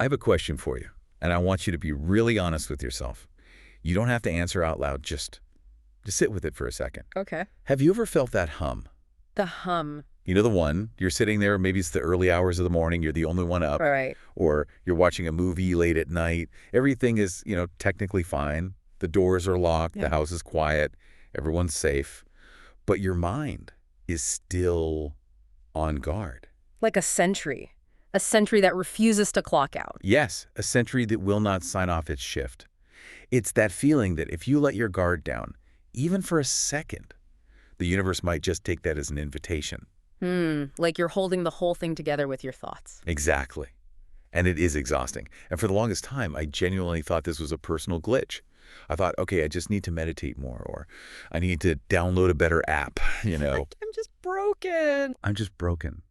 I have a question for you, and I want you to be really honest with yourself. You don't have to answer out loud, just sit with it for a second. Okay. Have you ever felt that hum? The hum. You know the one, you're sitting there, maybe it's the early hours of the morning, you're the only one up, Right. or you're watching a movie late at night. Everything is, technically fine. The doors are locked, Yeah. the house is quiet, everyone's safe. But your mind is still on guard. Like a sentry. A sentry that refuses to clock out. Yes, a sentry that will not sign off its shift. It's that feeling that if you let your guard down, even for a second, the universe might just take that as an invitation. Like you're holding the whole thing together with your thoughts. Exactly. And it is exhausting. And for the longest time, I genuinely thought this was a personal glitch. I thought, okay, I just need to meditate more, or I need to download a better app, I'm just broken. I'm just broken.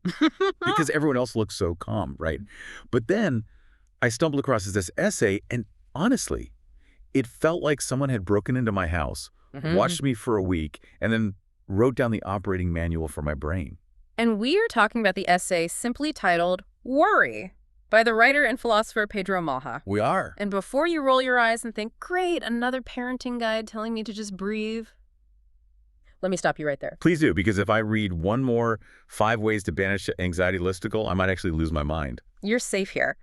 Because everyone else looks so calm, right? But then I stumbled across this essay, and honestly, it felt like someone had broken into my house, watched me for a week, and then wrote down the operating manual for my brain. And we are talking about the essay simply titled Worry by the writer and philosopher Pedro Malha. We are. And before you roll your eyes and think, great, another parenting guide telling me to just breathe, let me stop you right there. Please do, because if I read one more 5 ways to banish anxiety listicle, I might actually lose my mind. You're safe here.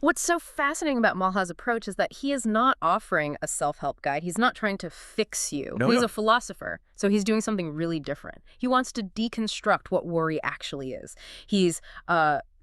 What's so fascinating about Malha's approach is that he is not offering a self-help guide. He's not trying to fix you. He's a philosopher, so he's doing something really different. He wants to deconstruct what worry actually is. He's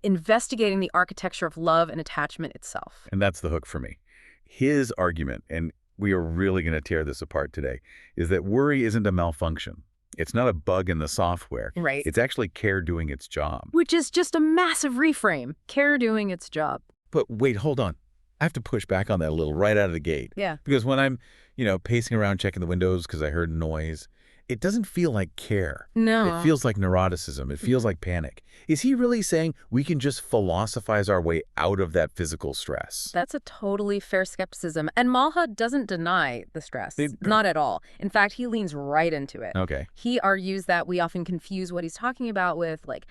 investigating the architecture of love and attachment itself. And that's the hook for me. His argument, and we are really going to tear this apart today, is that worry isn't a malfunction. It's not a bug in the software. Right. It's actually care doing its job. Which is just a massive reframe. Care doing its job. But wait, hold on. I have to push back on that a little right out of the gate. Yeah. Because when I'm, pacing around checking the windows because I heard noise, it doesn't feel like care. No. It feels like neuroticism. It feels like panic. Is he really saying we can just philosophize our way out of that physical stress? That's a totally fair skepticism. And Malha doesn't deny the stress. Not at all. In fact, he leans right into it. Okay. He argues that we often confuse what he's talking about with, like,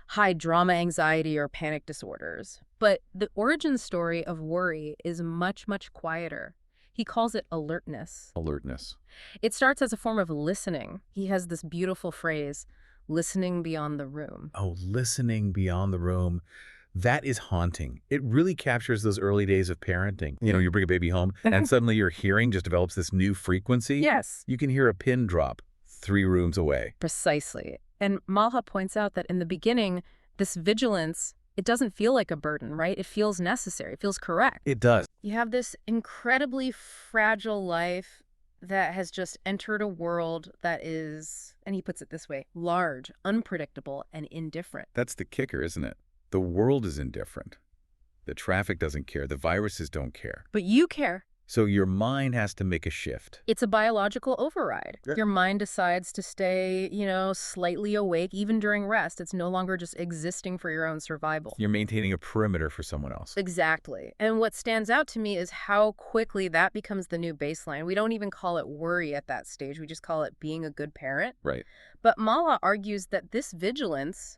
high drama anxiety or panic disorders. But the origin story of worry is much, much quieter. He calls it alertness. Alertness. It starts as a form of listening. He has this beautiful phrase, listening beyond the room. Oh, listening beyond the room. That is haunting. It really captures those early days of parenting. You bring a baby home and suddenly your hearing just develops this new frequency. Yes. You can hear a pin drop 3 rooms away. Precisely. And Malha points out that in the beginning, this vigilance, it doesn't feel like a burden, right? It feels necessary. It feels correct. It does. You have this incredibly fragile life that has just entered a world that is, and he puts it this way, large, unpredictable, and indifferent. That's the kicker, isn't it? The world is indifferent. The traffic doesn't care. The viruses don't care. But you care. So your mind has to make a shift. It's a biological override. Yeah. Your mind decides to stay, slightly awake even during rest. It's no longer just existing for your own survival. You're maintaining a perimeter for someone else. Exactly. And what stands out to me is how quickly that becomes the new baseline. We don't even call it worry at that stage. We just call it being a good parent. Right. But Malha argues that this vigilance,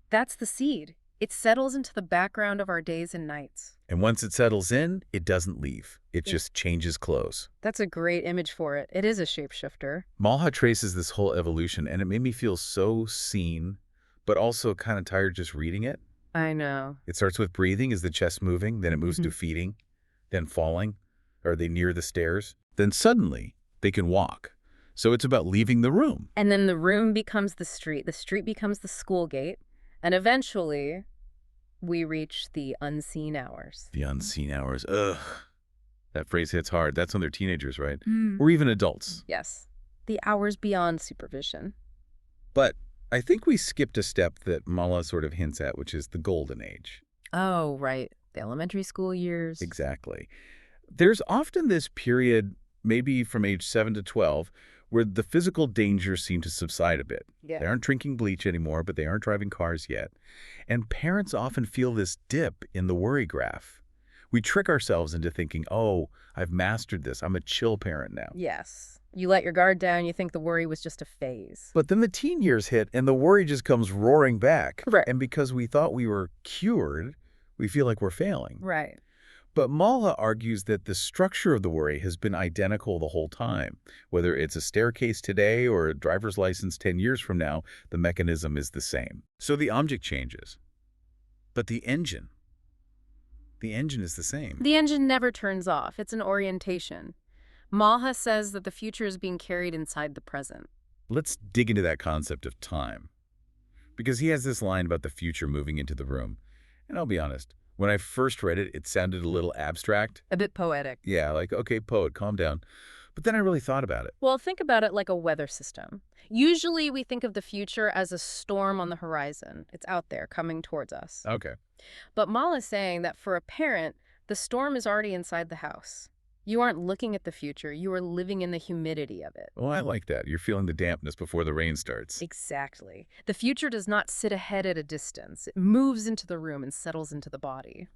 that's the seed. It settles into the background of our days and nights. And once it settles in, it doesn't leave. It just changes clothes. That's a great image for it. It is a shapeshifter. Malha traces this whole evolution, and it made me feel so seen, but also kind of tired just reading it. I know. It starts with breathing. Is the chest moving? Then it moves to feeding, then falling. Are they near the stairs? Then suddenly, they can walk. So it's about leaving the room. And then the room becomes the street becomes the school gate, and eventually we reach the unseen hours. The unseen hours. Ugh. That phrase hits hard. That's when they're teenagers, right? Or even adults. Yes. The hours beyond supervision. But I think we skipped a step that Malha sort of hints at, which is the golden age. Oh, right. The elementary school years. Exactly. There's often this period, maybe from age 7 to 12, where the physical dangers seem to subside a bit. Yeah. They aren't drinking bleach anymore, but they aren't driving cars yet. And parents often feel this dip in the worry graph. We trick ourselves into thinking, oh, I've mastered this. I'm a chill parent now. Yes. You let your guard down, you think the worry was just a phase. But then the teen years hit and the worry just comes roaring back. Right. And because we thought we were cured, we feel like we're failing. Right. But Malha argues that the structure of the worry has been identical the whole time. Whether it's a staircase today or a driver's license 10 years from now, the mechanism is the same. So the object changes, but the engine is the same. The engine never turns off. It's an orientation. Malha says that the future is being carried inside the present. Let's dig into that concept of time. Because he has this line about the future moving into the room. And I'll be honest, when I first read it, it sounded a little abstract. A bit poetic. Yeah, like, okay, poet, calm down. But then I really thought about it. Well, think about it like a weather system. Usually we think of the future as a storm on the horizon. It's out there, coming towards us. Okay. But Mal is saying that for a parent, the storm is already inside the house. You aren't looking at the future. You are living in the humidity of it. Well, I like that. You're feeling the dampness before the rain starts. Exactly. The future does not sit ahead at a distance. It moves into the room and settles into the body.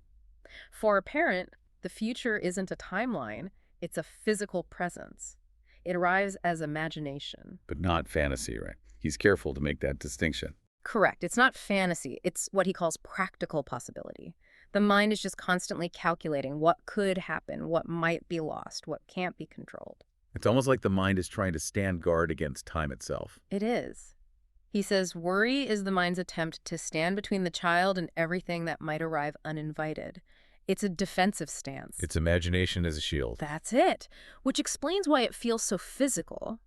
For a parent, the future isn't a timeline. It's a physical presence. It arrives as imagination. But not fantasy, right? He's careful to make that distinction. Correct. It's not fantasy. It's what he calls practical possibility. The mind is just constantly calculating what could happen, what might be lost, what can't be controlled. It's almost like the mind is trying to stand guard against time itself. It is. He says worry is the mind's attempt to stand between the child and everything that might arrive uninvited. It's a defensive stance. It's imagination as a shield. That's it, which explains why it feels so physical.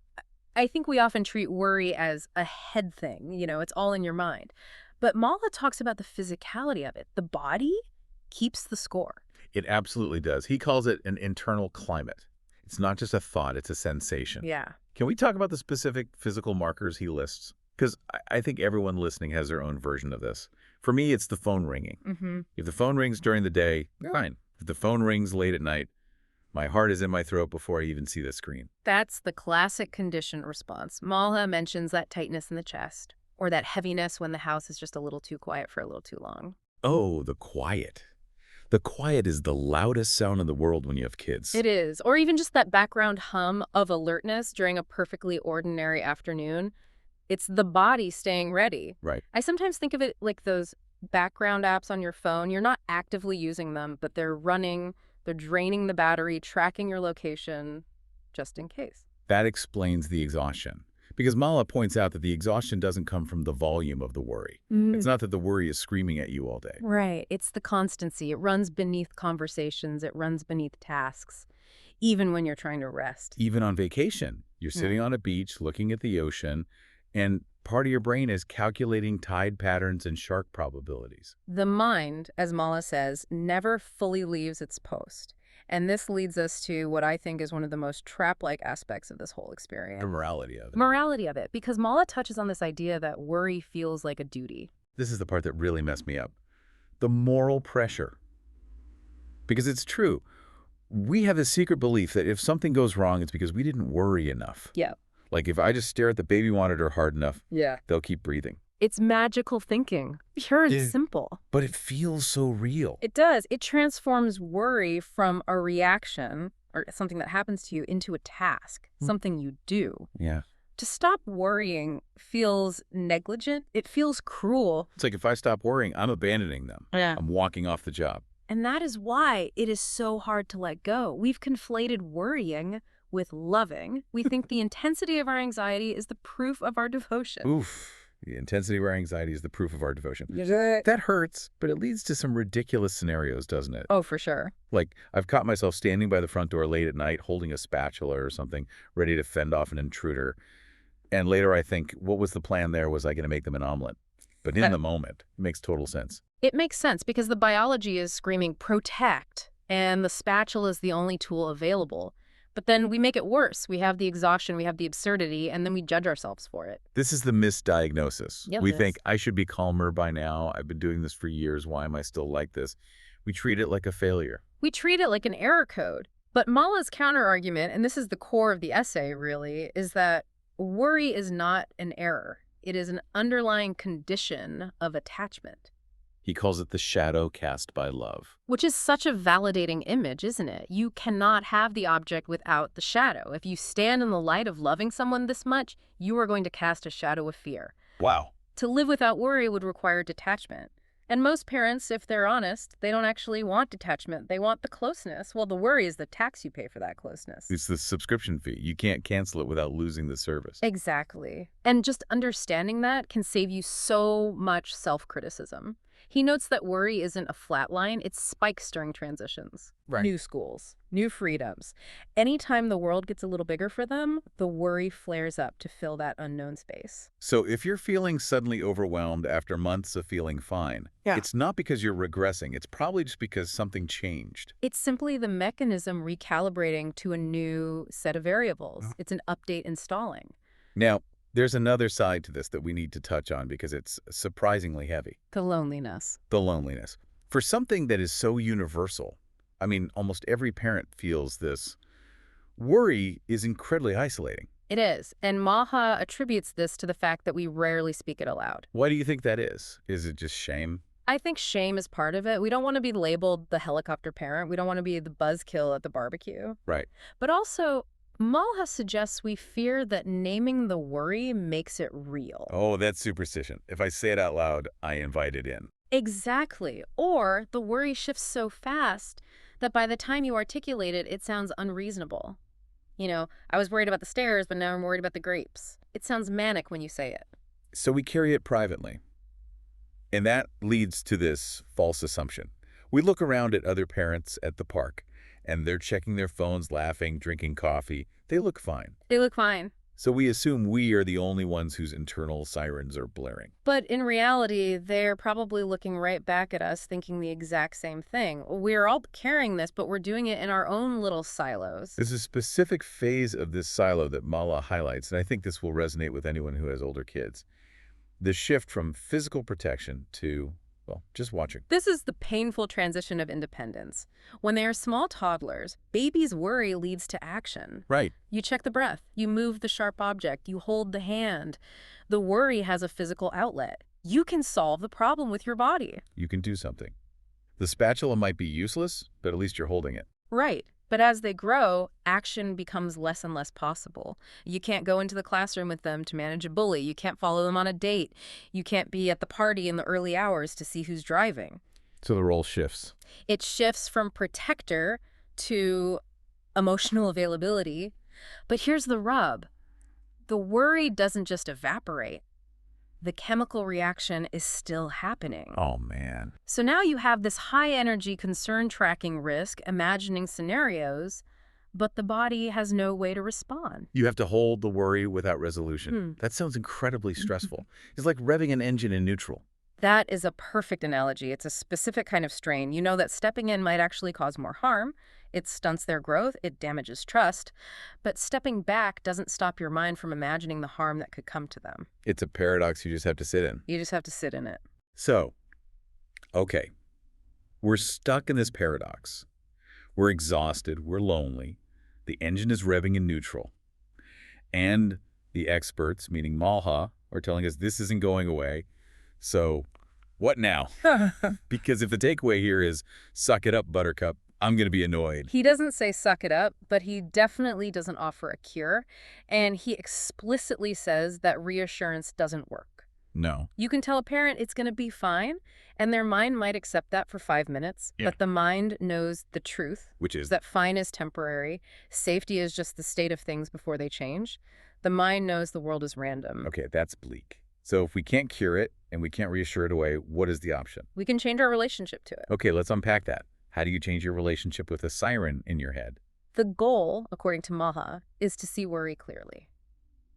I think we often treat worry as a head thing, it's all in your mind. But Malha talks about the physicality of it. The body keeps the score. It absolutely does. He calls it an internal climate. It's not just a thought, it's a sensation. Yeah. Can we talk about the specific physical markers he lists? Because I think everyone listening has their own version of this. For me, it's the phone ringing. Mm-hmm. If the phone rings during the day, fine. If the phone rings late at night, my heart is in my throat before I even see the screen. That's the classic conditioned response. Malha mentions that tightness in the chest, or that heaviness when the house is just a little too quiet for a little too long. Oh, the quiet. The quiet is the loudest sound in the world when you have kids. It is. Or even just that background hum of alertness during a perfectly ordinary afternoon. It's the body staying ready. Right. I sometimes think of it like those background apps on your phone. You're not actively using them, but they're running, they're draining the battery, tracking your location, just in case. That explains the exhaustion. Because Malha points out that the exhaustion doesn't come from the volume of the worry. It's not that the worry is screaming at you all day. Right. It's the constancy. It runs beneath conversations. It runs beneath tasks, even when you're trying to rest. Even on vacation, you're sitting on a beach looking at the ocean, and part of your brain is calculating tide patterns and shark probabilities. The mind, as Malha says, never fully leaves its post. And this leads us to what I think is one of the most trap-like aspects of this whole experience. The morality of it. Morality of it, because Malha touches on this idea that worry feels like a duty. This is the part that really messed me up. The moral pressure. Because it's true. We have this secret belief that if something goes wrong, it's because we didn't worry enough. Yeah. Like if I just stare at the baby monitor hard enough, they'll keep breathing. It's magical thinking, pure and simple. But it feels so real. It does. It transforms worry from a reaction or something that happens to you into a task, something you do. Yeah. To stop worrying feels negligent. It feels cruel. It's like if I stop worrying, I'm abandoning them. Yeah. I'm walking off the job. And that is why it is so hard to let go. We've conflated worrying with loving. We think the intensity of our anxiety is the proof of our devotion. Oof. The intensity of our anxiety is the proof of our devotion. That hurts, but it leads to some ridiculous scenarios, doesn't it? Oh, for sure. Like, I've caught myself standing by the front door late at night, holding a spatula or something, ready to fend off an intruder. And later I think, what was the plan there? Was I going to make them an omelet? But in the moment, it makes total sense. It makes sense because the biology is screaming, protect, and the spatula is the only tool available. But then we make it worse. We have the exhaustion, we have the absurdity, and then we judge ourselves for it. This is the misdiagnosis. Yep, We think, I should be calmer by now. I've been doing this for years. Why am I still like this? We treat it like a failure. We treat it like an error code. But Malha's counterargument, and this is the core of the essay really, is that worry is not an error. It is an underlying condition of attachment. He calls it the shadow cast by love. Which is such a validating image, isn't it? You cannot have the object without the shadow. If you stand in the light of loving someone this much, you are going to cast a shadow of fear. Wow. To live without worry would require detachment. And most parents, if they're honest, they don't actually want detachment. They want the closeness. Well, the worry is the tax you pay for that closeness. It's the subscription fee. You can't cancel it without losing the service. Exactly. And just understanding that can save you so much self-criticism. He notes that worry isn't a flat line, it spikes during transitions. Right. New schools, new freedoms. Anytime the world gets a little bigger for them, the worry flares up to fill that unknown space. So if you're feeling suddenly overwhelmed after months of feeling fine, it's not because you're regressing. It's probably just because something changed. It's simply the mechanism recalibrating to a new set of variables. It's an update installing. Now, there's another side to this that we need to touch on because it's surprisingly heavy. The loneliness. The loneliness. For something that is so universal, I mean, almost every parent feels this. Worry is incredibly isolating. It is, and Maha attributes this to the fact that we rarely speak it aloud. Why do you think that is? Is it just shame? I think shame is part of it. We don't want to be labeled the helicopter parent. We don't want to be the buzzkill at the barbecue. Right. But also, Malha suggests we fear that naming the worry makes it real. Oh, that's superstition. If I say it out loud, I invite it in. Exactly. Or the worry shifts so fast that by the time you articulate it, it sounds unreasonable. You know, I was worried about the stairs, but now I'm worried about the grapes. It sounds manic when you say it. So we carry it privately. And that leads to this false assumption. We look around at other parents at the park, and they're checking their phones, laughing, drinking coffee. They look fine. They look fine. So we assume we are the only ones whose internal sirens are blaring. But in reality, they're probably looking right back at us thinking the exact same thing. We're all carrying this, but we're doing it in our own little silos. There's a specific phase of this silo that Mala highlights, and I think this will resonate with anyone who has older kids. The shift from physical protection to, well, just watching. This is the painful transition of independence. When they are small toddlers, baby's worry leads to action. Right. You check the breath, you move the sharp object, you hold the hand. The worry has a physical outlet. You can solve the problem with your body. You can do something. The spatula might be useless, but at least you're holding it. Right. But as they grow, action becomes less and less possible. You can't go into the classroom with them to manage a bully. You can't follow them on a date. You can't be at the party in the early hours to see who's driving. So the role shifts. It shifts from protector to emotional availability. But here's the rub. The worry doesn't just evaporate. The chemical reaction is still happening. Oh, man. So now you have this high-energy concern tracking risk, imagining scenarios, but the body has no way to respond. You have to hold the worry without resolution. That sounds incredibly stressful. It's like revving an engine in neutral. That is a perfect analogy. It's a specific kind of strain. You know that stepping in might actually cause more harm. It stunts their growth. It damages trust. But stepping back doesn't stop your mind from imagining the harm that could come to them. It's a paradox you just have to sit in. You just have to sit in it. So, okay, we're stuck in this paradox. We're exhausted. We're lonely. The engine is revving in neutral. And the experts, meaning Malha, are telling us this isn't going away. So, what now? Because if the takeaway here is, suck it up, buttercup, I'm going to be annoyed. He doesn't say suck it up, but he definitely doesn't offer a cure. And he explicitly says that reassurance doesn't work. No. You can tell a parent it's going to be fine, and their mind might accept that for 5 minutes. Yeah. But the mind knows the truth, Which is that fine is temporary. Safety is just the state of things before they change. The mind knows the world is random. Okay, that's bleak. So if we can't cure it and we can't reassure it away, what is the option? We can change our relationship to it. Okay, let's unpack that. How do you change your relationship with a siren in your head? The goal, according to Maha, is to see worry clearly.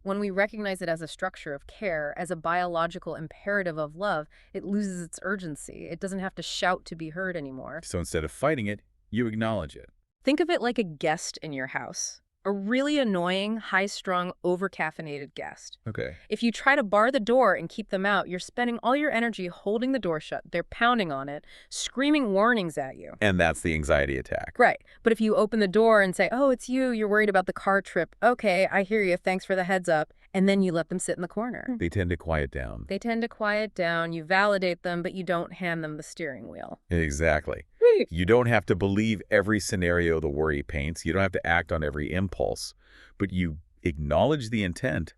When we recognize it as a structure of care, as a biological imperative of love, it loses its urgency. It doesn't have to shout to be heard anymore. So instead of fighting it, you acknowledge it. Think of it like a guest in your house. A really annoying, high-strung, over-caffeinated guest. Okay. If you try to bar the door and keep them out, you're spending all your energy holding the door shut. They're pounding on it, screaming warnings at you. And that's the anxiety attack. Right. But if you open the door and say, oh, it's you're worried about the car trip. Okay, I hear you. Thanks for the heads up. And then you let them sit in the corner. They tend to quiet down. They tend to quiet down. You validate them, but you don't hand them the steering wheel. Exactly. You don't have to believe every scenario the worry paints. You don't have to act on every impulse. But you acknowledge the intent.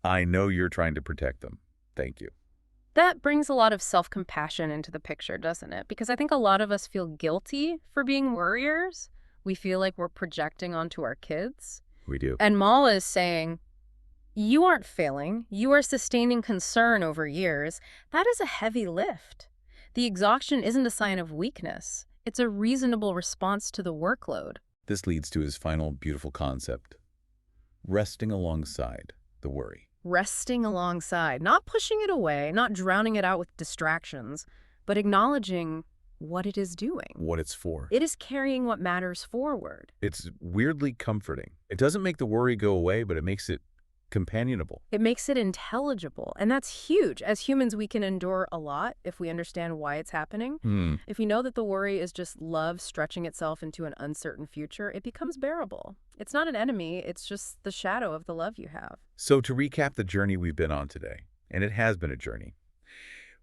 I know you're trying to protect them. Thank you. That brings a lot of self-compassion into the picture, doesn't it? Because I think a lot of us feel guilty for being worriers. We feel like we're projecting onto our kids. We do. And Mala is saying, you aren't failing. You are sustaining concern over years. That is a heavy lift. The exhaustion isn't a sign of weakness. It's a reasonable response to the workload. This leads to his final beautiful concept: resting alongside the worry. Resting alongside, not pushing it away, not drowning it out with distractions, but acknowledging what it is doing. What it's for. It is carrying what matters forward. It's weirdly comforting. It doesn't make the worry go away, but it makes it companionable. It makes it intelligible, and that's huge. As humans, we can endure a lot if we understand why it's happening. If we know that the worry is just love stretching itself into an uncertain future, it becomes bearable. It's not an enemy, it's just the shadow of the love you have. So to recap the journey we've been on today, and it has been a journey,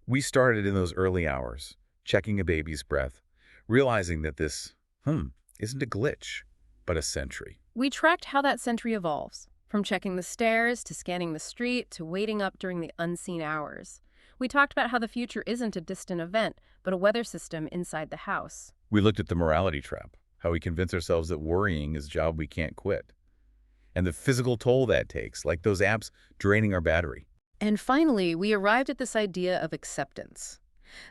we started in those early hours, checking a baby's breath, realizing that this, isn't a glitch, but a sentry. We tracked how that sentry evolves. From checking the stairs, to scanning the street, to waiting up during the unseen hours. We talked about how the future isn't a distant event, but a weather system inside the house. We looked at the morality trap, how we convince ourselves that worrying is a job we can't quit, and the physical toll that takes, like those apps draining our battery. And finally, we arrived at this idea of acceptance,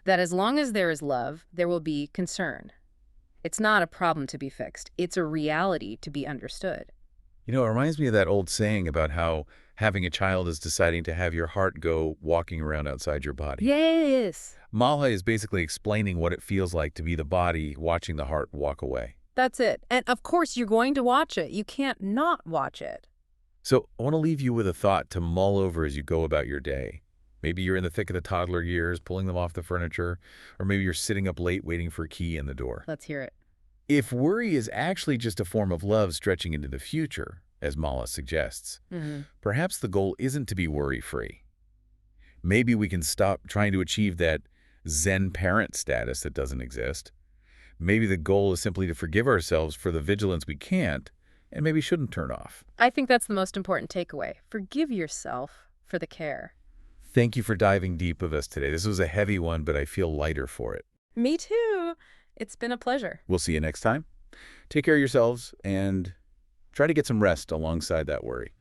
that as long as there is love, there will be concern. It's not a problem to be fixed. It's a reality to be understood. You know, it reminds me of that old saying about how having a child is deciding to have your heart go walking around outside your body. Yes. Malha is basically explaining what it feels like to be the body watching the heart walk away. That's it. And of course, you're going to watch it. You can't not watch it. So I want to leave you with a thought to mull over as you go about your day. Maybe you're in the thick of the toddler years, pulling them off the furniture, or maybe you're sitting up late waiting for a key in the door. Let's hear it. If worry is actually just a form of love stretching into the future, as Mala suggests, perhaps the goal isn't to be worry-free. Maybe we can stop trying to achieve that Zen parent status that doesn't exist. Maybe the goal is simply to forgive ourselves for the vigilance we can't and maybe shouldn't turn off. I think that's the most important takeaway. Forgive yourself for the care. Thank you for diving deep with us today. This was a heavy one, but I feel lighter for it. Me too. It's been a pleasure. We'll see you next time. Take care of yourselves and try to get some rest alongside that worry.